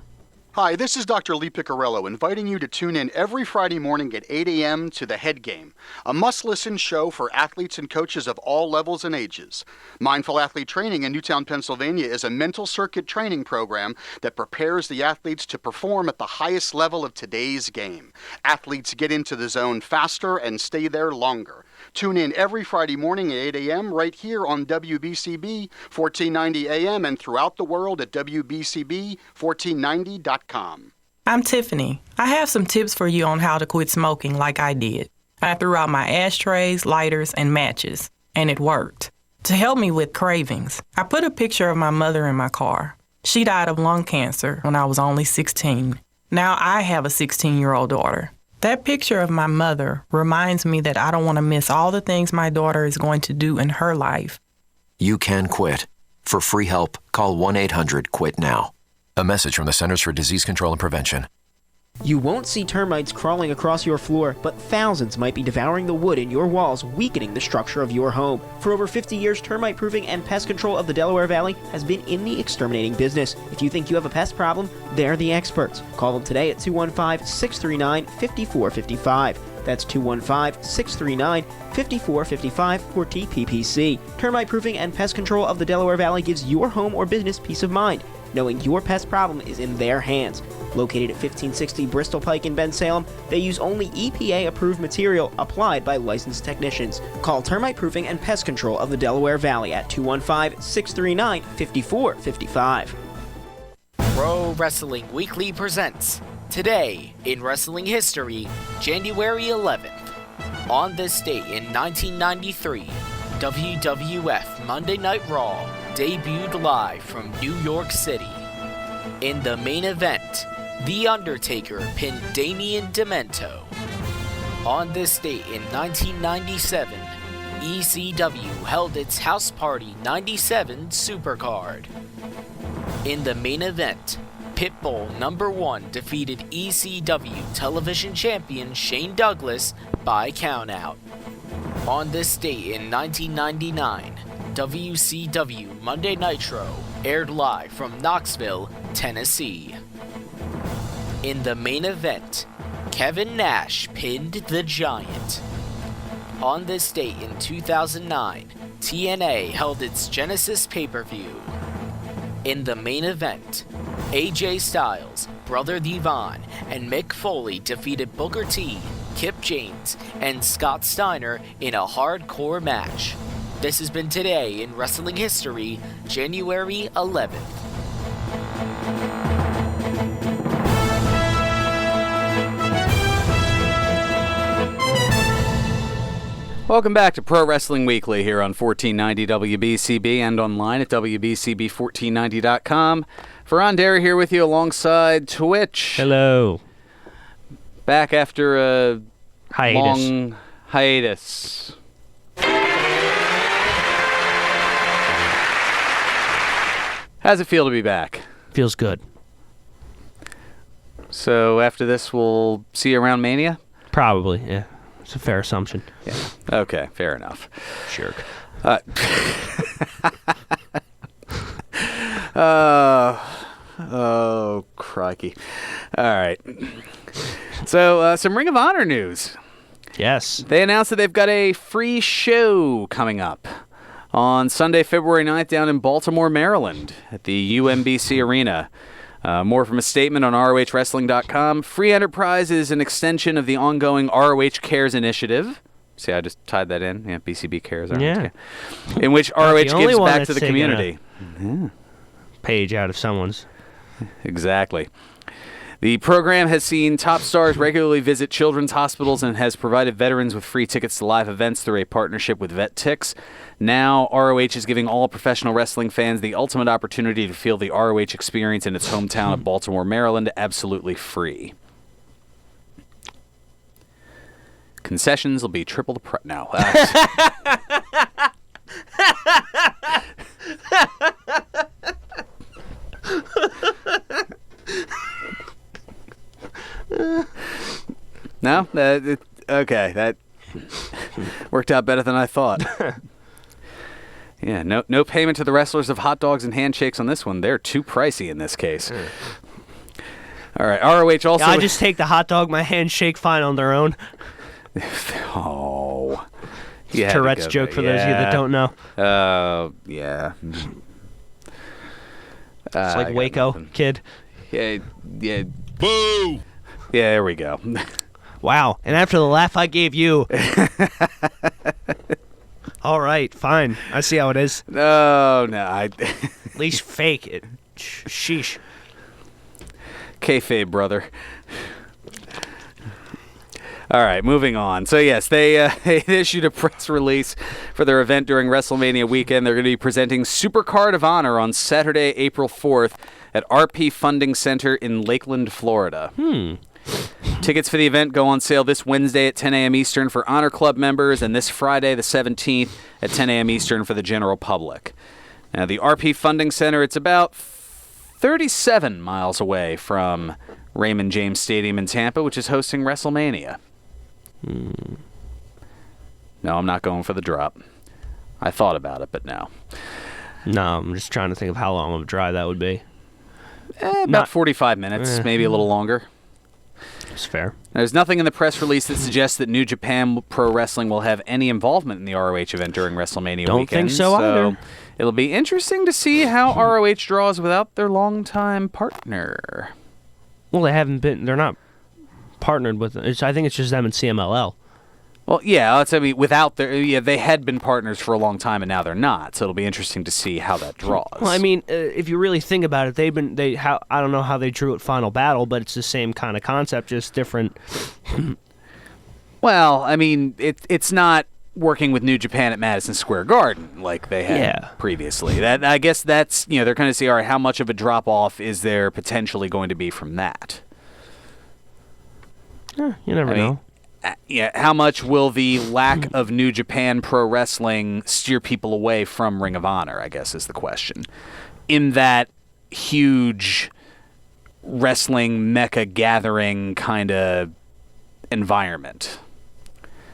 Speaker 11: Hi, this is Dr. Lee Piccarello, inviting you to tune in every Friday morning at 8 a.m. to The Head Game, a must-listen show for athletes and coaches of all levels and ages. Mindful Athlete Training in Newtown, Pennsylvania is a mental circuit training program that prepares the athletes to perform at the highest level of today's game. Athletes get into the zone faster and stay there longer. Tune in every Friday morning at 8 a.m. right here on WBCB 1490 AM and throughout the world at WBCB1490.com.
Speaker 12: I'm Tiffany. I have some tips for you on how to quit smoking like I did. I threw out my ashtrays, lighters, and matches, and it worked. To help me with cravings, I put a picture of my mother in my car. She died of lung cancer when I was only 16. Now I have a 16-year-old daughter. That picture of my mother reminds me that I don't want to miss all the things my daughter is going to do in her life.
Speaker 13: You can quit. For free help, call 1-800-QUIT-NOW. A message from the Centers for Disease Control and Prevention.
Speaker 3: You won't see termites crawling across your floor, but thousands might be devouring the wood in your walls, weakening the structure of your home. For over 50 years, termite proofing and pest control of the Delaware Valley has been in the exterminating business. If you think you have a pest problem, they're the experts. Call them today at 215-639-5455. That's 215-639-5455 for TPPC. Termite proofing and pest control of the Delaware Valley gives your home or business peace of mind, knowing your pest problem is in their hands. Located at 1560 Bristol Pike in Bensalem, they use only EPA-approved material applied by licensed technicians. Call Termite Proofing and Pest Control of the Delaware Valley at 215-639-5455.
Speaker 1: Pro Wrestling Weekly presents Today in Wrestling History, January 11th. On this date in 1993, WWF Monday Night Raw debuted live from New York City. In the main event, The Undertaker pinned Damien Demento. On this date in 1997, ECW held its House Party 97 Supercard. In the main event, Pitbull #1 defeated ECW television champion Shane Douglas by countout. On this date in 1999, WCW Monday Nitro aired live from Knoxville, Tennessee. In the main event, Kevin Nash pinned The Giant. On this date in 2009, TNA held its Genesis pay-per-view. In the main event, AJ Styles, Brother Devon, and Mick Foley defeated Booker T, Kip James, and Scott Steiner in a hardcore match. This has been Today in Wrestling History, January 11th.
Speaker 4: Welcome back to Pro Wrestling Weekly here on 1490 WBCB and online at WBCB1490.com. Fearon Derry here with you alongside Twitch.
Speaker 6: Hello.
Speaker 4: Back after a
Speaker 6: long
Speaker 4: hiatus. How's it feel to be back?
Speaker 6: Feels good.
Speaker 4: So after this, we'll see you around Mania?
Speaker 6: Probably, yeah. It's a fair assumption.
Speaker 4: Yeah. Okay, fair enough.
Speaker 6: Jerk.
Speaker 4: Oh, Crikey. All right. So, some Ring of Honor news.
Speaker 6: Yes.
Speaker 4: They announced that they've got a free show coming up on Sunday, February 9th, down in Baltimore, Maryland, at the UMBC Arena. More from a statement on ROHWrestling.com. Free Enterprise is an extension of the ongoing ROH Cares initiative. See, I just tied that in. Yeah, BCB Cares.
Speaker 6: Yeah.
Speaker 4: In which ROH gives back to the community.
Speaker 6: Page out of someone's.
Speaker 4: Exactly. The program has seen top stars regularly visit children's hospitals and has provided veterans with free tickets to live events through a partnership with VetTix. Now, ROH is giving all professional wrestling fans the ultimate opportunity to feel the ROH experience in its hometown of Baltimore, Maryland, absolutely free. Concessions will be triple the price. No. No? Okay, that worked out better than I thought. Yeah, no payment to the wrestlers of hot dogs and handshakes on this one. They're too pricey in this case. All right, ROH also...
Speaker 6: I just take the hot dog, my handshake fine on their own.
Speaker 4: Oh.
Speaker 6: Tourette's joke for those of you that don't know.
Speaker 4: Yeah.
Speaker 6: It's like Waco, kid.
Speaker 4: Yeah. Boo! Yeah, there we go.
Speaker 6: Wow. And after the laugh I gave you. All right, fine. I see how it is.
Speaker 4: No.
Speaker 6: At least fake it. Sheesh.
Speaker 4: Kayfabe, brother. All right, moving on. So, yes, they issued a press release for their event during WrestleMania weekend. They're going to be presenting Supercard of Honor on Saturday, April 4th at RP Funding Center in Lakeland, Florida. Tickets for the event go on sale this Wednesday at 10 a.m. Eastern for Honor Club members and this Friday, the 17th, at 10 a.m. Eastern for the general public. Now, the RP Funding Center, it's about 37 miles away from Raymond James Stadium in Tampa, which is hosting WrestleMania. No, I'm not going for the drop. I thought about it, but no.
Speaker 6: No, I'm just trying to think of how long of a drive that would be.
Speaker 4: About 45 minutes, maybe a little longer.
Speaker 6: It's fair.
Speaker 4: There's nothing in the press release that suggests that New Japan Pro Wrestling will have any involvement in the ROH event during WrestleMania weekend.
Speaker 6: Don't think so either.
Speaker 4: It'll be interesting to see how ROH draws without their longtime partner.
Speaker 6: Well, they're not partnered with them. I think it's just them and CMLL.
Speaker 4: Well, yeah, without they had been partners for a long time, and now they're not. So it'll be interesting to see how that draws.
Speaker 6: Well, I mean, if you really think about it, I don't know how they drew at Final Battle, but it's the same kind of concept, just different.
Speaker 4: Well, I mean, it's not working with New Japan at Madison Square Garden like they had previously. I guess that's they're kind of see, all right, how much of a drop off is there potentially going to be from that?
Speaker 6: You never know.
Speaker 4: Yeah, how much will the lack of New Japan Pro Wrestling steer people away from Ring of Honor, I guess is the question. In that huge wrestling mecca gathering kind of environment.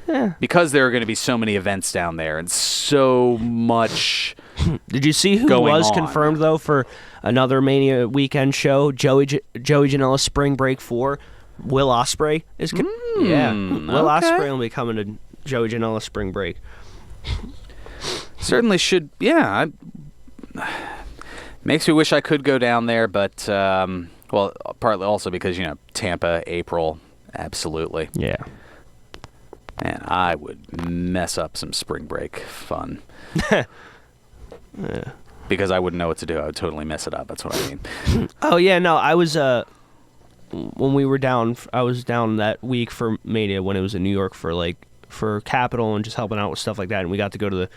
Speaker 6: Yeah.
Speaker 4: Because there are going to be so many events down there and so much
Speaker 6: Did you see who was confirmed, though, for another Mania weekend show? Joey Janela Spring Break 4. Will Ospreay is Will Ospreay will be coming to Joey Janela Spring Break.
Speaker 4: Certainly should. Yeah, makes me wish I could go down there, but partly also because Tampa, April, absolutely.
Speaker 6: Yeah.
Speaker 4: Man, I would mess up some spring break fun.
Speaker 6: Yeah.
Speaker 4: Because I wouldn't know what to do. I would totally mess it up. That's what I mean.
Speaker 6: Oh yeah, no, I was when we were down, I was down that week for Mania when it was in New York for Capitol and just helping out with stuff like that, and we got to go to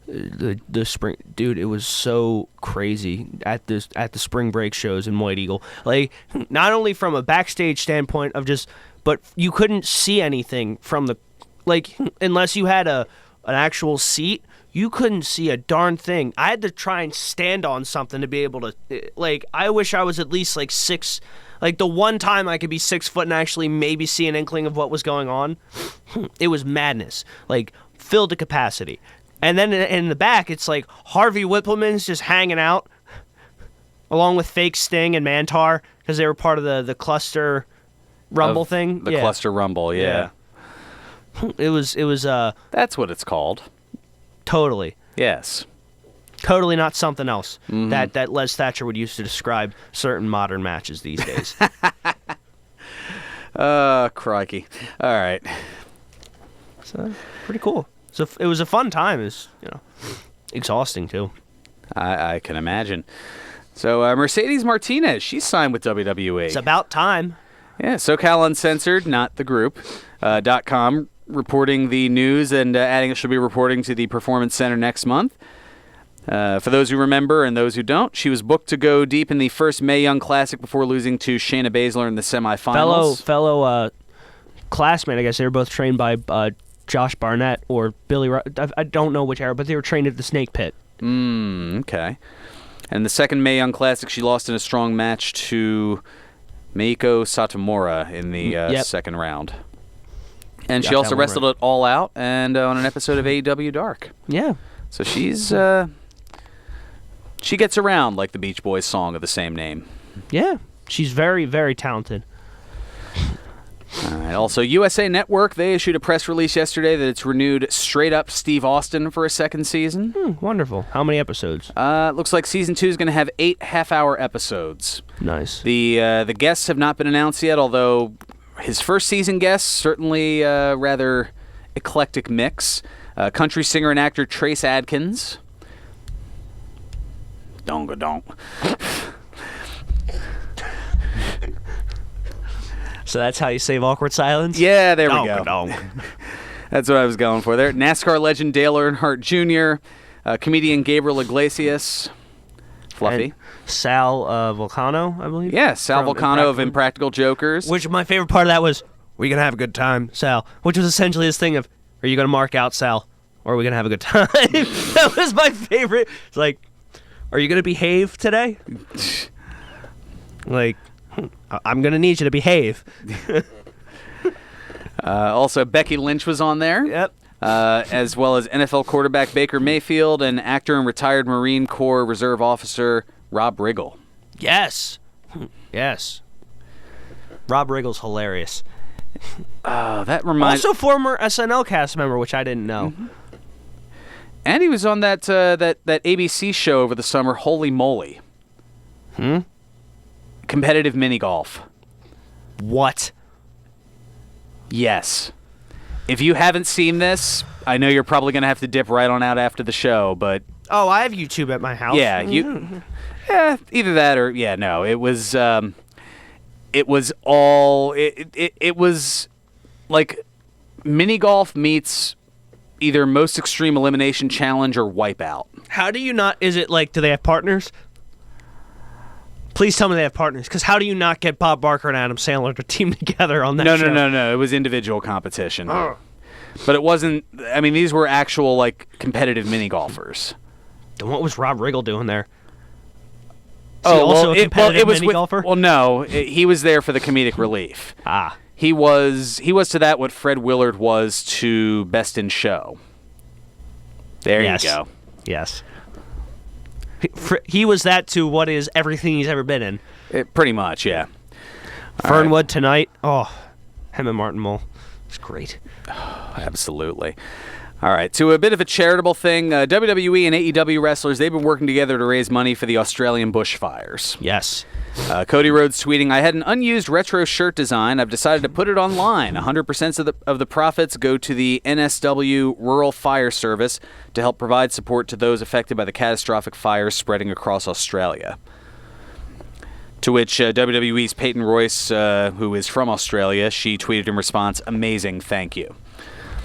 Speaker 6: the spring. Dude, it was so crazy at the spring break shows in White Eagle. Like, not only from a backstage standpoint but you couldn't see anything from the unless you had an actual seat. You couldn't see a darn thing. I had to try and stand on something to be able to I wish I was at least 6. The one time I could be 6 foot and actually maybe see an inkling of what was going on, it was madness. Filled to capacity. And then in the back, it's Harvey Whippleman's just hanging out. along with fake Sting and Mantar, because they were part of the cluster rumble thing.
Speaker 4: The cluster rumble, yeah.
Speaker 6: It was.
Speaker 4: That's what it's called.
Speaker 6: Totally.
Speaker 4: Yes.
Speaker 6: Totally not something else that Les Thatcher would use to describe certain modern matches these days.
Speaker 4: Crikey. All right.
Speaker 6: So, pretty cool. So it was a fun time. It was, exhausting too.
Speaker 4: I can imagine. So Mercedes Martinez, she's signed with WWE.
Speaker 6: It's about time.
Speaker 4: Yeah, SoCal Uncensored, not the group, .com, reporting the news and adding it she'll be reporting to the Performance Center next month. For those who remember and those who don't, she was booked to go deep in the first Mae Young Classic before losing to Shayna Baszler in the semifinals.
Speaker 6: Fellow classmate, I guess they were both trained by Josh Barnett or Billy. I don't know which era, but they were trained at the Snake Pit.
Speaker 4: Okay. And the second Mae Young Classic, she lost in a strong match to Meiko Satomura in the second round. And she also wrestled it All Out and on an episode of AEW Dark.
Speaker 6: Yeah.
Speaker 4: So she's she gets around like the Beach Boys song of the same name.
Speaker 6: Yeah. She's very, very talented.
Speaker 4: All right. Also, USA Network, they issued a press release yesterday that it's renewed Straight Up Steve Austin for a second season.
Speaker 6: Wonderful. How many episodes?
Speaker 4: Looks like season 2 is going to have 8 half-hour episodes.
Speaker 6: Nice.
Speaker 4: The guests have not been announced yet, although his first season guests, certainly rather eclectic mix. Country singer and actor Trace Adkins. Donga-donk.
Speaker 6: So that's how you save awkward silence?
Speaker 4: Yeah, there we go.
Speaker 6: Donk.
Speaker 4: That's what I was going for there. NASCAR legend Dale Earnhardt Jr., comedian Gabriel Iglesias, Fluffy.
Speaker 6: And Sal Vulcano, I believe?
Speaker 4: Yeah, Sal Vulcano of Impractical Jokers.
Speaker 6: Which my favorite part of that was, "We're going to have a good time, Sal." Which was essentially his thing of, are you going to mark out, Sal? Or are we going to have a good time? That was my favorite. It's like, are you going to behave today? Like, I'm going to need you to behave.
Speaker 4: Also, Becky Lynch was on there.
Speaker 6: Yep.
Speaker 4: As well as NFL quarterback Baker Mayfield and actor and retired Marine Corps Reserve officer Rob Riggle.
Speaker 6: Yes. Yes. Rob Riggle's hilarious.
Speaker 4: That reminds.
Speaker 6: Also former SNL cast member, which I didn't know.
Speaker 4: And he was on that ABC show over the summer, Holy Moly. Competitive mini golf.
Speaker 6: What?
Speaker 4: Yes. If you haven't seen this, I know you're probably going to have to dip right on out after the show, but...
Speaker 6: Oh, I have YouTube at my house.
Speaker 4: Yeah, either that or... Yeah, no, it was... It was all... It was like mini golf meets either Most Extreme Elimination Challenge or Wipeout.
Speaker 6: How do you not... Is it like, do they have partners? Please tell me they have partners, because how do you not get Bob Barker and Adam Sandler to team together on that show?
Speaker 4: No. It was individual competition. But it wasn't... I mean, these were actual, like, competitive mini golfers.
Speaker 6: Then what was Rob Riggle doing there?
Speaker 4: A competitive
Speaker 6: mini golfer?
Speaker 4: Well, no. He was there for the comedic relief. He was to that what Fred Willard was to Best in Show. There you go.
Speaker 6: Yes. He was that to what is everything he's ever been in.
Speaker 4: Pretty much, yeah.
Speaker 6: Fernwood Tonight. Oh, him and Martin Mull. It's great.
Speaker 4: Absolutely. All right, to a bit of a charitable thing. WWE and AEW wrestlers, they've been working together to raise money for the Australian bushfires.
Speaker 6: Yes.
Speaker 4: Cody Rhodes tweeting, "I had an unused retro shirt design. I've decided to put it online. 100% of the profits go to the NSW Rural Fire Service to help provide support to those affected by the catastrophic fires spreading across Australia." To which WWE's Peyton Royce, who is from Australia, she tweeted in response, "Amazing, thank you."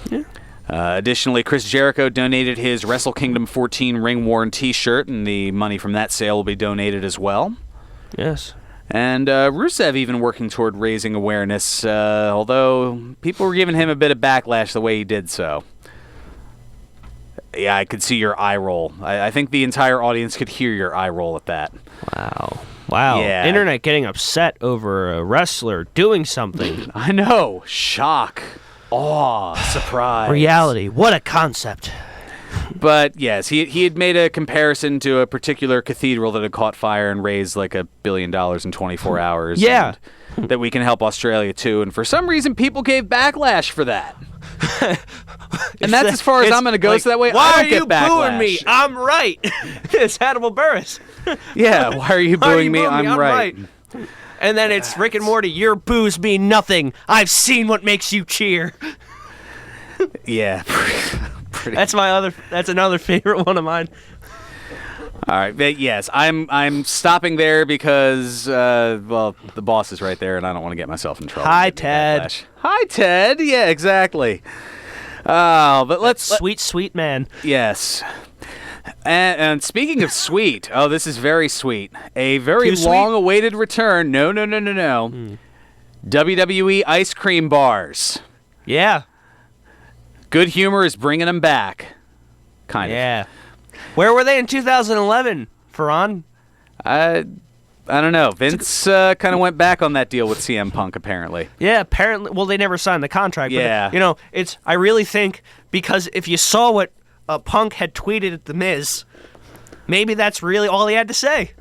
Speaker 6: Yeah.
Speaker 4: Additionally, Chris Jericho donated his Wrestle Kingdom 14 ring-worn T-shirt, and the money from that sale will be donated as well.
Speaker 6: Yes.
Speaker 4: And Rusev even working toward raising awareness, although people were giving him a bit of backlash the way he did so. Yeah, I could see your eye roll. I think the entire audience could hear your eye roll at that.
Speaker 6: Wow.
Speaker 4: Yeah.
Speaker 6: Internet getting upset over a wrestler doing something.
Speaker 4: I know. Shock. Awe. Surprise.
Speaker 6: Reality. What a concept.
Speaker 4: But yes, he had made a comparison to a particular cathedral that had caught fire and raised like $1 billion in 24 hours.
Speaker 6: Yeah.
Speaker 4: And that we can help Australia too. And for some reason, people gave backlash for that. And that's as far as I'm going to go.
Speaker 6: Like,
Speaker 4: So that way,
Speaker 6: why
Speaker 4: I don't
Speaker 6: are
Speaker 4: get
Speaker 6: you
Speaker 4: backlash.
Speaker 6: booing me? I'm right. It's Hannibal Buress.
Speaker 4: Yeah, why are you booing me? I'm right.
Speaker 6: And then it's Rick and Morty. Your boos mean nothing. I've seen what makes you cheer.
Speaker 4: Yeah.
Speaker 6: That's another favorite one of mine.
Speaker 4: All right, but yes, I'm stopping there because the boss is right there, and I don't want to get myself in trouble.
Speaker 6: Hi, Ted.
Speaker 4: Hi, Ted. Yeah, exactly. But let's
Speaker 6: sweet man.
Speaker 4: Yes. And speaking of sweet, this is very sweet. A very long-awaited return. No. WWE ice cream bars.
Speaker 6: Yeah.
Speaker 4: Good Humor is bringing them back. Kind of.
Speaker 6: Yeah. Where were they in 2011, Fearon?
Speaker 4: I don't know. Vince kind of went back on that deal with CM Punk, apparently.
Speaker 6: Yeah, apparently. Well, they never signed the contract.
Speaker 4: Yeah.
Speaker 6: But, I really think, because if you saw what Punk had tweeted at The Miz, maybe that's really all he had to say.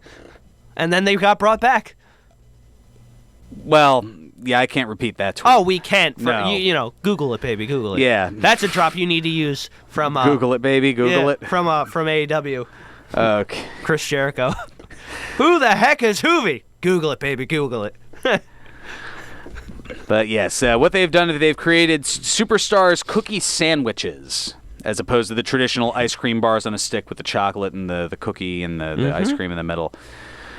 Speaker 6: And then they got brought back.
Speaker 4: Well, yeah, I can't repeat that tweet.
Speaker 6: Oh, we can't.
Speaker 4: No.
Speaker 6: Google it, baby. Google it.
Speaker 4: Yeah.
Speaker 6: That's a drop you need to use from...
Speaker 4: Google it, baby. Google it.
Speaker 6: From AEW.
Speaker 4: Okay.
Speaker 6: Chris Jericho. Who the heck is Hoovy? Google it, baby. Google it.
Speaker 4: But yes, what they've done is they've created Superstars cookie sandwiches, as opposed to the traditional ice cream bars on a stick with the chocolate and the cookie and the ice cream in the middle.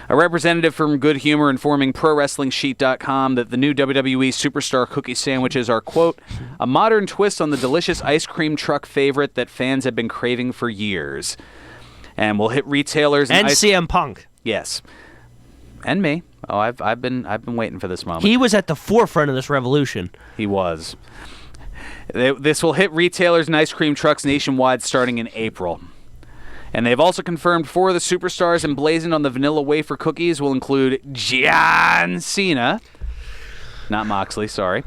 Speaker 4: A representative from Good Humor informing ProWrestlingSheet.com that the new WWE Superstar cookie sandwiches are, quote, a modern twist on the delicious ice cream truck favorite that fans have been craving for years. And will hit retailers
Speaker 6: and CM Punk.
Speaker 4: Yes. And me. Oh, I've been waiting for this moment.
Speaker 6: He was at the forefront of this revolution.
Speaker 4: He was. This will hit retailers and ice cream trucks nationwide starting in April. And they've also confirmed 4 of the Superstars emblazoned on the vanilla wafer cookies will include John Cena, not Moxley, sorry,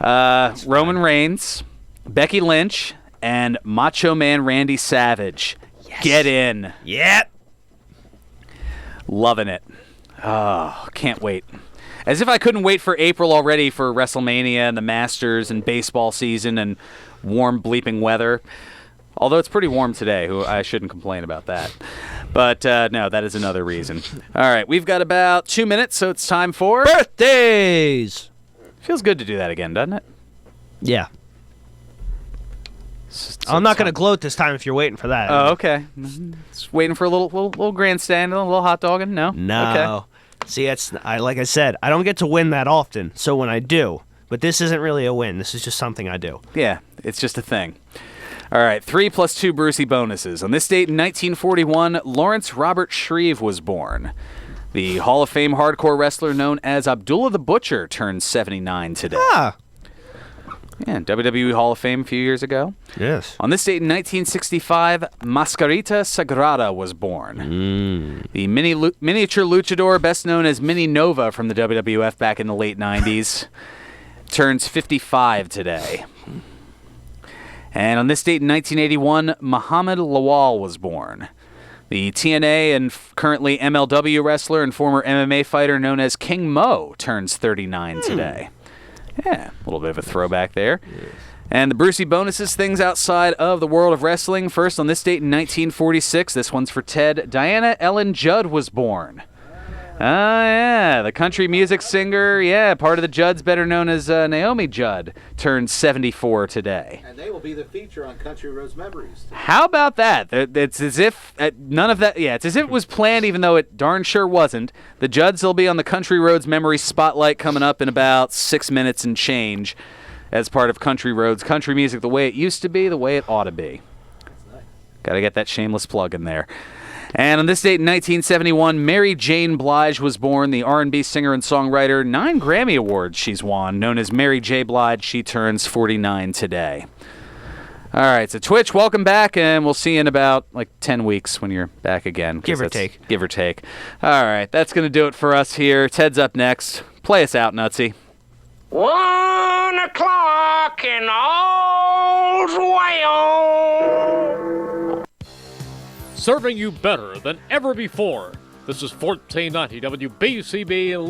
Speaker 4: Roman Reigns, Becky Lynch, and Macho Man Randy Savage. Yes. Get in.
Speaker 6: Yep.
Speaker 4: Loving it. Oh, can't wait. As if I couldn't wait for April already for WrestleMania and the Masters and baseball season and warm bleeping weather. Although it's pretty warm today, I shouldn't complain about that. But no, that is another reason. All right, we've got about 2 minutes, so it's time for...
Speaker 6: Birthdays!
Speaker 4: Feels good to do that again, doesn't it?
Speaker 6: Yeah. I'm not going to gloat this time if you're waiting for that.
Speaker 4: Oh, okay. Just waiting for a little grandstand, a little hot dogging? No?
Speaker 6: No. Okay. See, like I said, I don't get to win that often, so when I do, but this isn't really a win. This is just something I do.
Speaker 4: Yeah, it's just a thing. All right, 3 + 2 Brucey bonuses. On this date in 1941, Lawrence Robert Shreve was born. The Hall of Fame hardcore wrestler known as Abdullah the Butcher turned 79 today.
Speaker 6: Ah.
Speaker 4: Yeah, WWE Hall of Fame a few years ago.
Speaker 6: Yes.
Speaker 4: On this date in 1965, Mascarita Sagrada was born. The miniature luchador, best known as Mini Nova from the WWF back in the late 90s, turns 55 today. And on this date in 1981, Muhammad Lawal was born. The TNA and currently MLW wrestler and former MMA fighter known as King Mo turns 39 today. Yeah, a little bit of a throwback there. Yes. And the Brucey bonuses, things outside of the world of wrestling. First, on this date in 1946, this one's for Ted, Diana Ellen Judd was born. Yeah, the country music singer, part of the Judds, better known as Naomi Judd, turned 74 today.
Speaker 14: And they will be the feature on Country Roads Memories today.
Speaker 4: How about that? It's as if none of that, it's as if it was planned, even though it darn sure wasn't. The Judds will be on the Country Roads Memories Spotlight coming up in about 6 minutes and change as part of Country Roads. Country music the way it used to be, the way it ought to be.
Speaker 14: That's nice.
Speaker 4: Got to get that shameless plug in there. And on this date in 1971, Mary Jane Blige was born, the R&B singer and songwriter. 9 Grammy Awards she's won, known as Mary J. Blige. She turns 49 today. All right, so Twitch, welcome back, and we'll see you in about 10 weeks when you're back again.
Speaker 6: Give or take.
Speaker 4: Give or take. All right, that's going to do it for us here. Ted's up next. Play us out, Nutsy.
Speaker 15: 1 o'clock and all's well.
Speaker 9: serving you better than ever before. This is 1490 WBCB